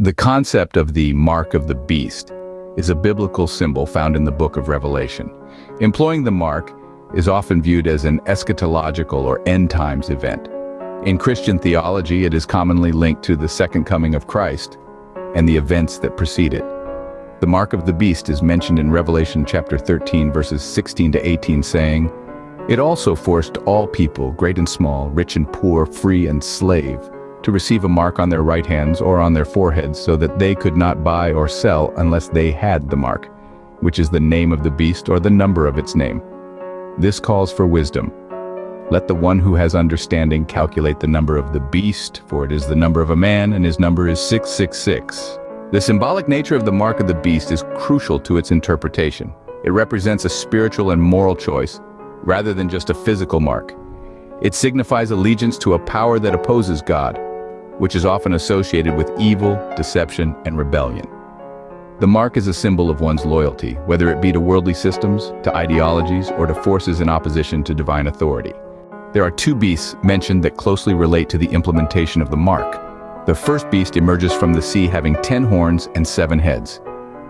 The concept of the mark of the beast is a biblical symbol found in the book of Revelation. Employing the mark is often viewed as an eschatological or end times event. In Christian theology, it is commonly linked to the second coming of Christ and the events that precede it. The mark of the beast is mentioned in Revelation chapter 13, verses 16 to 18, saying, "It also forced all people, great and small, rich and poor, free and slave, to receive a mark on their right hands or on their foreheads, so that they could not buy or sell unless they had the mark, which is the name of the beast or the number of its name. This calls for wisdom. Let the one who has understanding calculate the number of the beast, for it is the number of a man, and his number is 666. The symbolic nature of the mark of the beast is crucial to its interpretation. It represents a spiritual and moral choice, rather than just a physical mark. It signifies allegiance to a power that opposes God, which is often associated with evil, deception, and rebellion. The mark is a symbol of one's loyalty, whether it be to worldly systems, to ideologies, or to forces in opposition to divine authority. There are two beasts mentioned that closely relate to the implementation of the mark. The first beast emerges from the sea having 10 horns and 7 heads.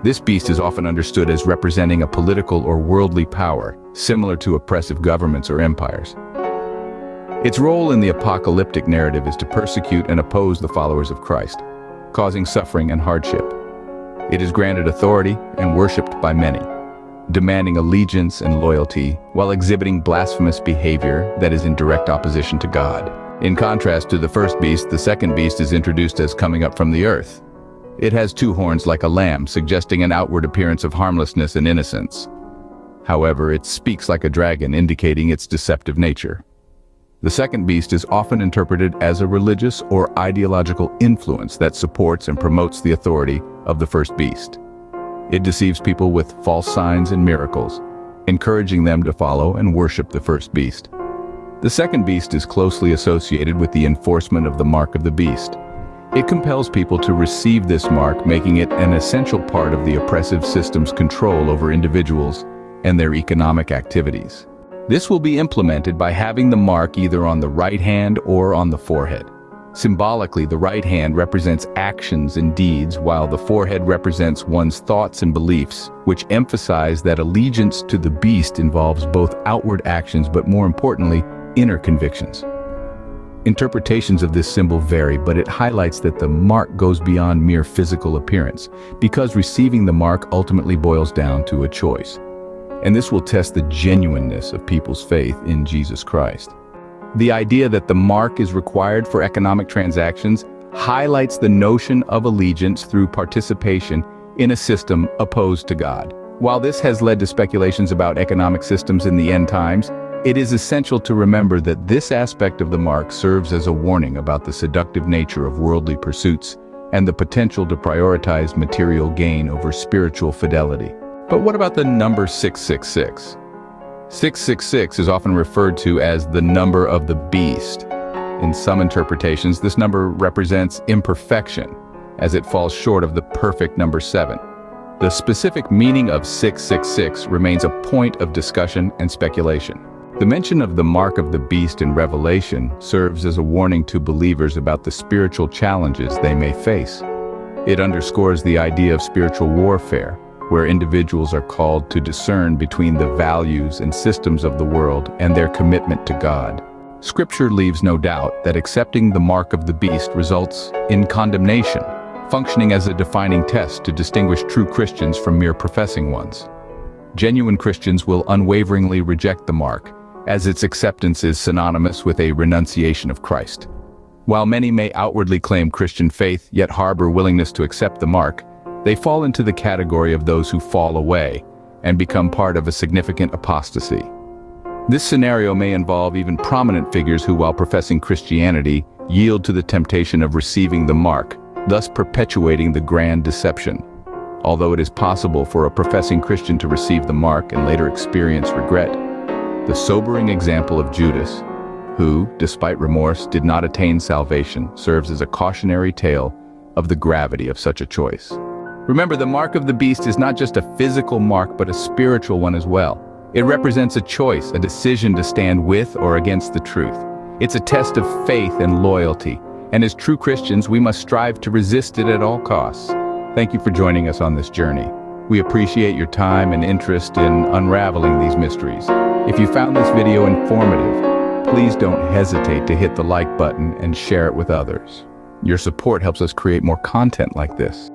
This beast is often understood as representing a political or worldly power, similar to oppressive governments or empires. Its role in the apocalyptic narrative is to persecute and oppose the followers of Christ, causing suffering and hardship. It is granted authority and worshipped by many, demanding allegiance and loyalty while exhibiting blasphemous behavior that is in direct opposition to God. In contrast to the first beast, the second beast is introduced as coming up from the earth. It has 2 horns like a lamb, suggesting an outward appearance of harmlessness and innocence. However, it speaks like a dragon, indicating its deceptive nature. The second beast is often interpreted as a religious or ideological influence that supports and promotes the authority of the first beast. It deceives people with false signs and miracles, encouraging them to follow and worship the first beast. The second beast is closely associated with the enforcement of the mark of the beast. It compels people to receive this mark, making it an essential part of the oppressive system's control over individuals and their economic activities. This will be implemented by having the mark either on the right hand or on the forehead. Symbolically, the right hand represents actions and deeds, while the forehead represents one's thoughts and beliefs, which emphasize that allegiance to the beast involves both outward actions but, more importantly, inner convictions. Interpretations of this symbol vary, but it highlights that the mark goes beyond mere physical appearance, because receiving the mark ultimately boils down to a choice. And this will test the genuineness of people's faith in Jesus Christ. The idea that the mark is required for economic transactions highlights the notion of allegiance through participation in a system opposed to God. While this has led to speculations about economic systems in the end times, it is essential to remember that this aspect of the mark serves as a warning about the seductive nature of worldly pursuits and the potential to prioritize material gain over spiritual fidelity. But what about the number 666? 666 is often referred to as the number of the beast. In some interpretations, this number represents imperfection, as it falls short of the perfect number 7. The specific meaning of 666 remains a point of discussion and speculation. The mention of the mark of the beast in Revelation serves as a warning to believers about the spiritual challenges they may face. It underscores the idea of spiritual warfare, where individuals are called to discern between the values and systems of the world and their commitment to God. Scripture leaves no doubt that accepting the mark of the beast results in condemnation, functioning as a defining test to distinguish true Christians from mere professing ones. Genuine Christians will unwaveringly reject the mark, as its acceptance is synonymous with a renunciation of Christ. While many may outwardly claim Christian faith, yet harbor willingness to accept the mark, they fall into the category of those who fall away and become part of a significant apostasy. This scenario may involve even prominent figures who, while professing Christianity, yield to the temptation of receiving the mark, thus perpetuating the grand deception. Although it is possible for a professing Christian to receive the mark and later experience regret, the sobering example of Judas, who, despite remorse, did not attain salvation, serves as a cautionary tale of the gravity of such a choice. Remember, the mark of the beast is not just a physical mark, but a spiritual one as well. It represents a choice, a decision to stand with or against the truth. It's a test of faith and loyalty, And as true Christians, we must strive to resist it at all costs. Thank you for joining us on this journey. We appreciate your time and interest in unraveling these mysteries. If you found this video informative, please don't hesitate to hit the like button and share it with others. Your support helps us create more content like this.